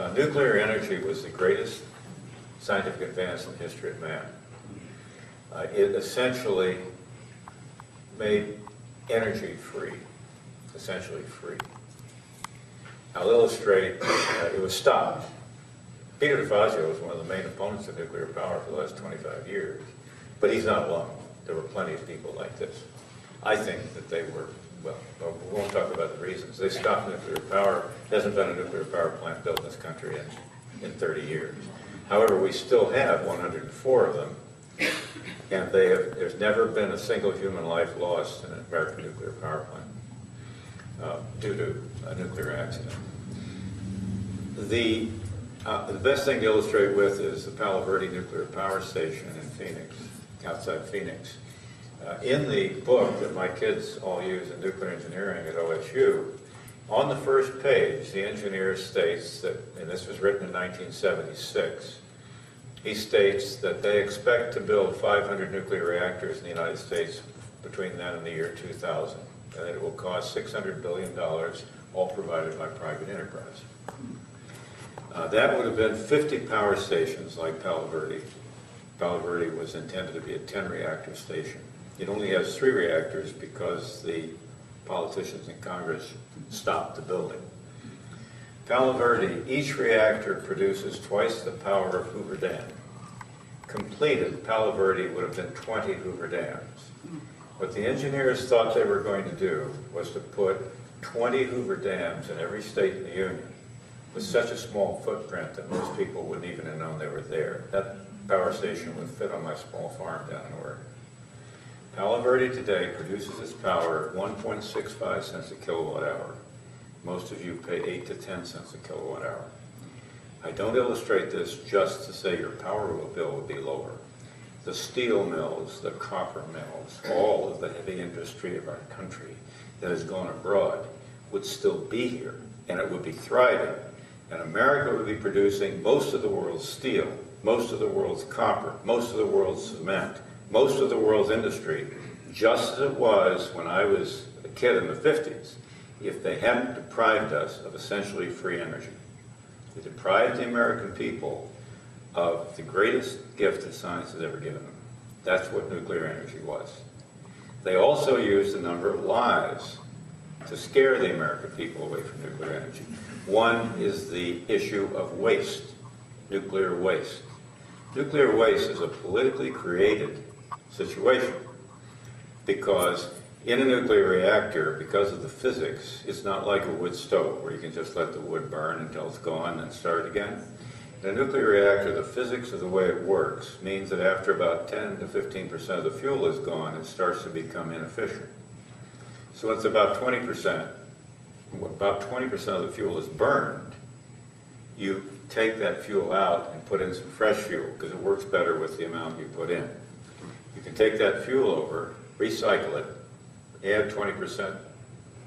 Nuclear energy was the greatest scientific advance in the history of man. It essentially made energy free, essentially free. I'll illustrate, it was stopped. Peter DeFazio was one of the main opponents of nuclear power for the last 25 years, but he's not alone. There were plenty of people like this. I think that they were, well, we won't talk about the reasons. They stopped nuclear power. There hasn't been a nuclear power plant built in this country in 30 years. However, we still have 104 of them, and there's never been a single human life lost in an American nuclear power plant due to a nuclear accident. The best thing to illustrate with is the Palo Verde Nuclear Power Station in Phoenix, outside Phoenix. In the book that my kids all use in nuclear engineering at OSU, on the first page, the engineer states that, and this was written in 1976, he states that they expect to build 500 nuclear reactors in the United States between then and the year 2000, and that it will cost $600 billion, all provided by private enterprise. That would have been 50 power stations like Palo Verde. Palo Verde was intended to be a 10-reactor station. It only has 3 reactors because the politicians in Congress stopped the building. Palo Verde, each reactor produces twice the power of Hoover Dam. Completed, Palo Verde would have been 20 Hoover Dams. What the engineers thought they were going to do was to put 20 Hoover Dams in every state in the Union with such a small footprint that most people wouldn't even have known they were there. That power station would fit on my small farm down in Oregon. Palo Verde today produces its power at 1.65 cents a kilowatt hour. Most of you pay 8 to 10 cents a kilowatt hour. I don't illustrate this just to say your power bill would be lower. The steel mills, the copper mills, all of the heavy industry of our country that has gone abroad would still be here, and it would be thriving. And America would be producing most of the world's steel, most of the world's copper, most of the world's cement, most of the world's industry, just as it was when I was a kid in the 50s, if they hadn't deprived us of essentially free energy. They deprived the American people of the greatest gift that science has ever given them. That's what nuclear energy was. They also used a number of lies to scare the American people away from nuclear energy. One is the issue of waste, nuclear waste. Nuclear waste is a politically created situation because in a nuclear reactor, because of the physics, it's not like a wood stove where you can just let the wood burn until it's gone and start again. In a nuclear reactor, the physics of the way it works means that after about 10 to 15% of the fuel is gone, it starts to become inefficient. So it's about 20%. About 20% of the fuel is burned. You take that fuel out and put in some fresh fuel because it works better with the amount you put in. You can take that fuel over, recycle it, add 20%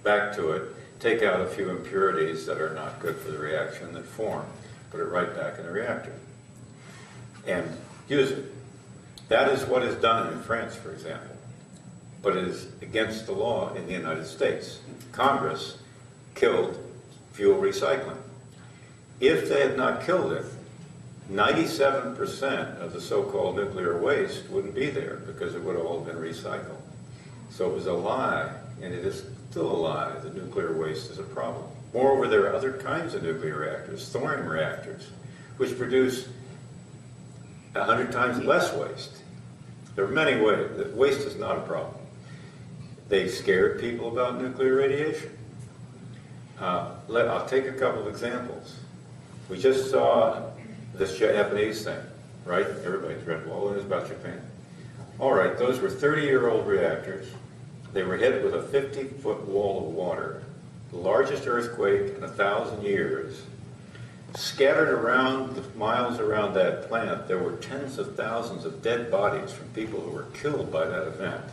back to it, take out a few impurities that are not good for the reaction that form, put it right back in the reactor, and use it. That is what is done in France, for example, but it is against the law in the United States. Congress killed fuel recycling. If they had not killed it, 97% of the so-called nuclear waste wouldn't be there because it would have all been recycled. So it was a lie, and it is still a lie, that nuclear waste is a problem. Moreover, there are other kinds of nuclear reactors, thorium reactors, which produce 100 times less waste. There are many ways that waste is not a problem. They scared people about nuclear radiation. I'll take a couple of examples. We just saw this Japanese thing, right? Everybody's read all news about Japan. All right, those were 30-year-old reactors. They were hit with a 50-foot wall of water, the largest earthquake in 1,000 years. Scattered around the miles around that plant, there were tens of thousands of dead bodies from people who were killed by that event.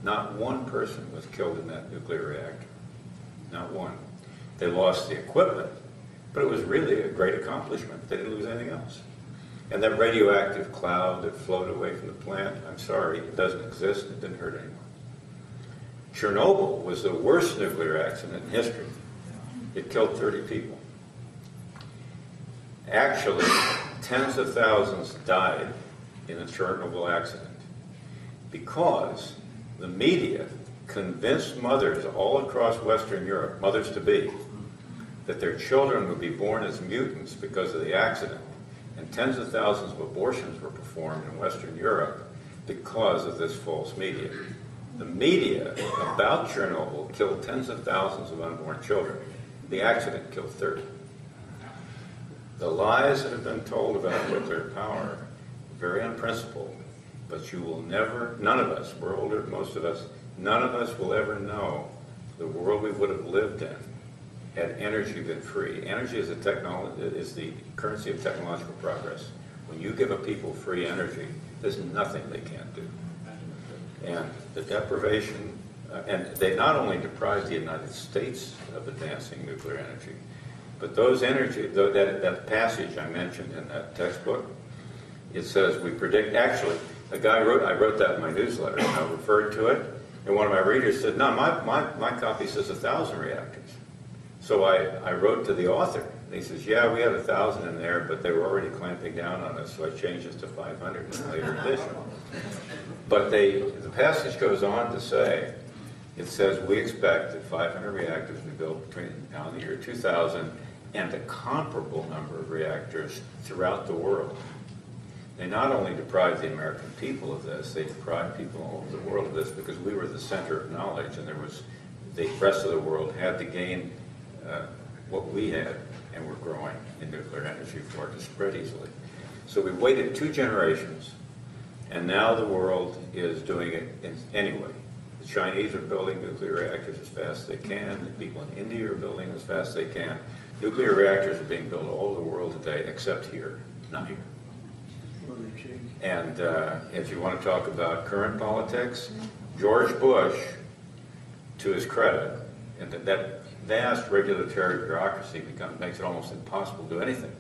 Not one person was killed in that nuclear reactor. Not one. They lost the equipment, but it was really a great accomplishment. They didn't lose anything else. And that radioactive cloud that floated away from the plant, I'm sorry, it doesn't exist. It didn't hurt anyone. Chernobyl was the worst nuclear accident in history. It killed 30 people. Actually, tens of thousands died in a Chernobyl accident because the media convinced mothers all across Western Europe, mothers-to-be, that their children would be born as mutants because of the accident. And tens of thousands of abortions were performed in Western Europe because of this false media. The media about Chernobyl killed tens of thousands of unborn children. The accident killed 30. The lies that have been told about nuclear power are very unprincipled, but you will never, none of us, we're older, most of us, none of us will ever know the world we would have lived in had energy been free. Energy is the currency of technological progress. When you give a people free energy, there's nothing they can't do. And the deprivation, and they not only deprived the United States of advancing nuclear energy, but those energy, that passage I mentioned in that textbook, it says we predict, actually, I wrote that in my newsletter, and I referred to it, and one of my readers said, no, my copy says 1,000 reactors. So I wrote to the author, and he says, yeah, we had 1,000 in there, but they were already clamping down on us, so I changed it to 500 in a later edition. But the passage goes on to say, it says, we expect that 500 reactors will be built between now and the year 2000, and a comparable number of reactors throughout the world. They not only deprived the American people of this, they deprived people all over the world of this because we were the center of knowledge, and the rest of the world had to gain what we had, and we're growing in nuclear energy for it to spread easily. So we waited 2 generations, and now the world is doing it anyway. The Chinese are building nuclear reactors as fast as they can. The people in India are building as fast as they can. Nuclear reactors are being built all over the world today, except here, not here. And if you want to talk about current politics, George Bush, to his credit, and that vast regulatory bureaucracy makes it almost impossible to do anything.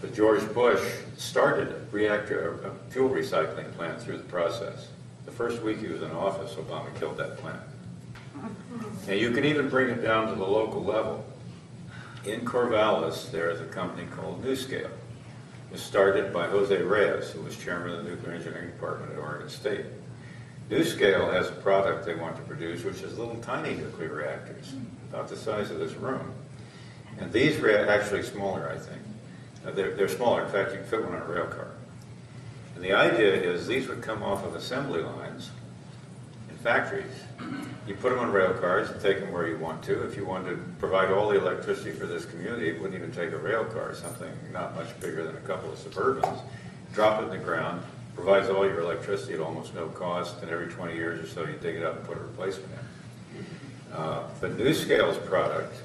But George Bush started a fuel recycling plant through the process. The first week he was in office, Obama killed that plant. And you can even bring it down to the local level. In Corvallis, there is a company called NuScale. It was started by Jose Reyes, who was chairman of the Nuclear Engineering Department at Oregon State. NuScale has a product they want to produce, which is little tiny nuclear reactors, about the size of this room. And these are actually smaller, I think. They're smaller. In fact, you can fit one on a rail car. And the idea is these would come off of assembly lines in factories. You put them on rail cars and take them where you want to. If you wanted to provide all the electricity for this community, it wouldn't even take a rail car, something not much bigger than a couple of Suburbans. Drop it in the ground, provides all your electricity at almost no cost, and every 20 years or so you dig it up and put a replacement in. But NuScale's product,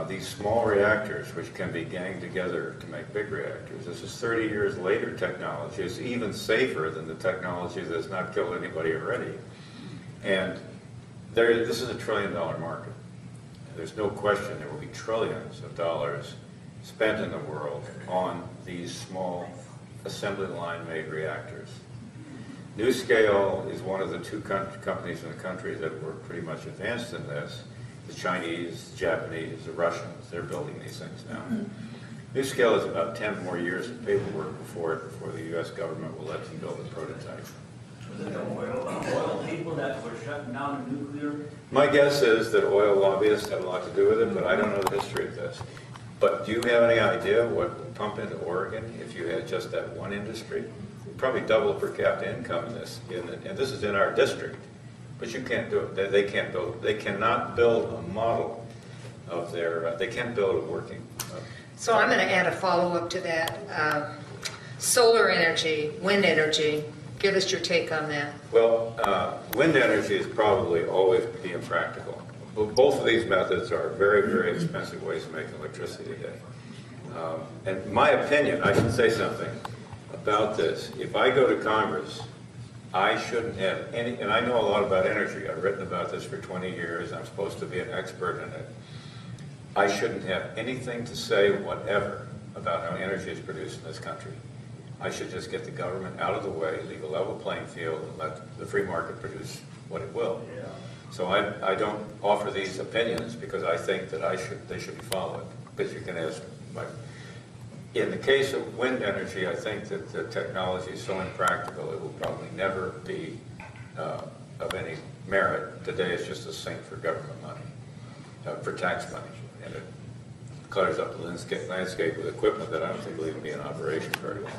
these small reactors, which can be ganged together to make big reactors, this is 30 years later technology. It's even safer than the technology that's not killed anybody already. And this is $1 trillion market. There's no question there will be trillions of dollars spent in the world on these small assembly line made reactors. NuScale is one of the 2 companies in the country that were pretty much advanced in this. The Chinese, the Japanese, the Russians, they're building these things now. NuScale is about 10 more years of paperwork before the U.S. government will let them build a prototype. Was it the oil people that were shutting down nuclear? My guess is that oil lobbyists had a lot to do with it, but I don't know the history of this. But do you have any idea what would pump into Oregon if you had just that one industry? You'd probably double per capita income in this, and this is in our district. But you can't do it. They can't build. They cannot build a model of their. They can't build a working. So I'm going to add a follow-up to that. Solar energy, wind energy. Give us your take on that. Well, wind energy is probably always be impractical. Both of these methods are very, very expensive ways of making electricity today. And my opinion, I should say something about this. If I go to Congress, I shouldn't have any, and I know a lot about energy. I've written about this for 20 years. I'm supposed to be an expert in it. I shouldn't have anything to say whatever about how energy is produced in this country. I should just get the government out of the way, leave a level playing field, and let the free market produce what it will. Yeah. So I don't offer these opinions because I think that they should be followed. But you can ask, In the case of wind energy, I think that the technology is so impractical, it will probably never be of any merit. Today it's just a sink for government money, for tax money. And it clutters up the landscape with equipment that I don't think will even be in operation very long.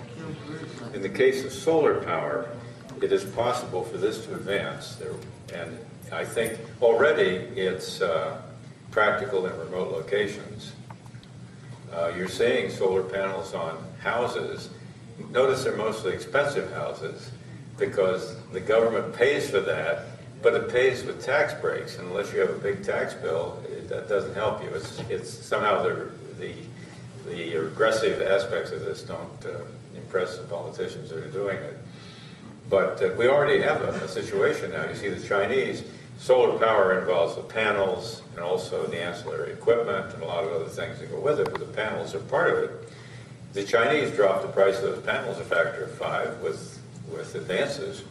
In the case of solar power, it is possible for this to advance. And I think already it's practical in remote locations. You're seeing solar panels on houses. Notice they're mostly expensive houses because the government pays for that, but it pays with tax breaks. And unless you have a big tax bill, that doesn't help you. It's somehow the regressive aspects of this don't impress the politicians that are doing it. But we already have a situation now. You see the Chinese, solar power involves the panels and also the ancillary equipment and a lot of other things that go with it, but the panels are part of it. The Chinese dropped the price of those panels a factor of 5 with advances,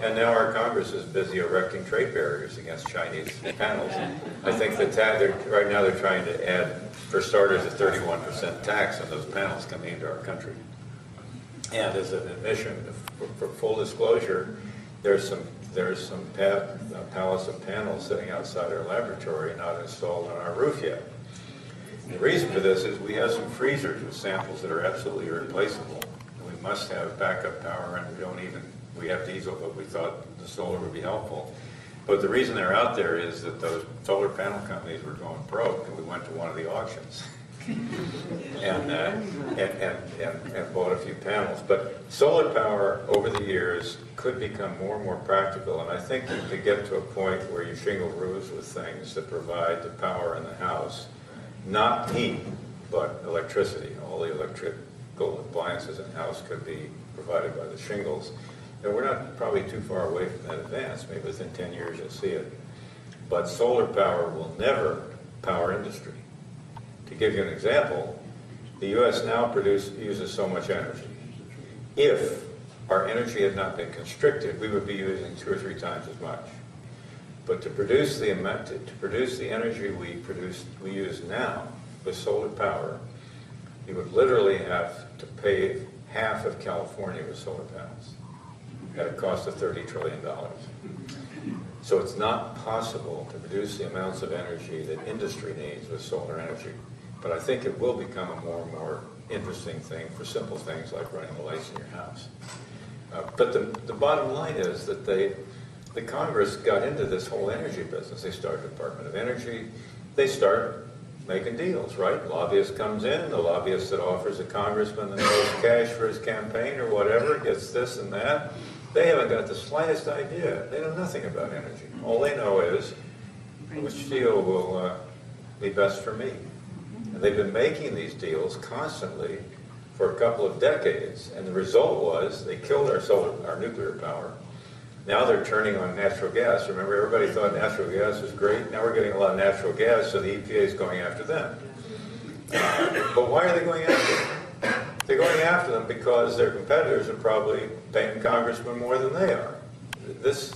and now our Congress is busy erecting trade barriers against Chinese panels. I think that right now they're trying to add, for starters, a 31% tax on those panels coming into our country. And as an admission, for full disclosure, there's some pallets of panels sitting outside our laboratory, not installed on our roof yet. The reason for this is we have some freezers with samples that are absolutely irreplaceable. And we must have backup power, and we have diesel, but we thought the solar would be helpful. But the reason they're out there is that those solar panel companies were going broke, and we went to one of the auctions. and bought a few panels. But solar power over the years could become more and more practical, and I think that to get to a point where you shingle roofs with things that provide the power in the house, not heat, but electricity. All the electrical appliances in the house could be provided by the shingles. And we're not probably too far away from that advance. Maybe within 10 years you'll see it. But solar power will never power industry. To give you an example, the U.S. now uses so much energy. If our energy had not been constricted, we would be using 2 or 3 times as much. But to produce the energy we use now with solar power, you would literally have to pave half of California with solar panels at a cost of $30 trillion. So it's not possible to produce the amounts of energy that industry needs with solar energy. But I think it will become a more and more interesting thing for simple things like running the lights in your house. But the bottom line is that the Congress got into this whole energy business. They started the Department of Energy. They start making deals, right? Lobbyist comes in, the lobbyist that offers a congressman the most cash for his campaign or whatever gets this and that. They haven't got the slightest idea. They know nothing about energy. All they know is which deal will be best for me. And they've been making these deals constantly for a couple of decades, and the result was they killed our nuclear power. Now they're turning on natural gas. Remember, everybody thought natural gas was great. Now we're getting a lot of natural gas, so the EPA is going after them. But why are they going after them? They're going after them because their competitors are probably paying congressmen more than they are. This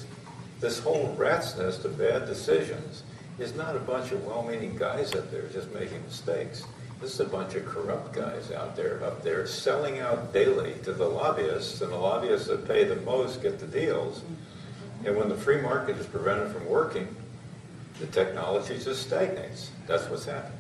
whole rat's nest of bad decisions is not a bunch of well-meaning guys up there just making mistakes. This is a bunch of corrupt guys up there selling out daily to the lobbyists, and the lobbyists that pay the most get the deals. And when the free market is prevented from working, the technology just stagnates. That's what's happening.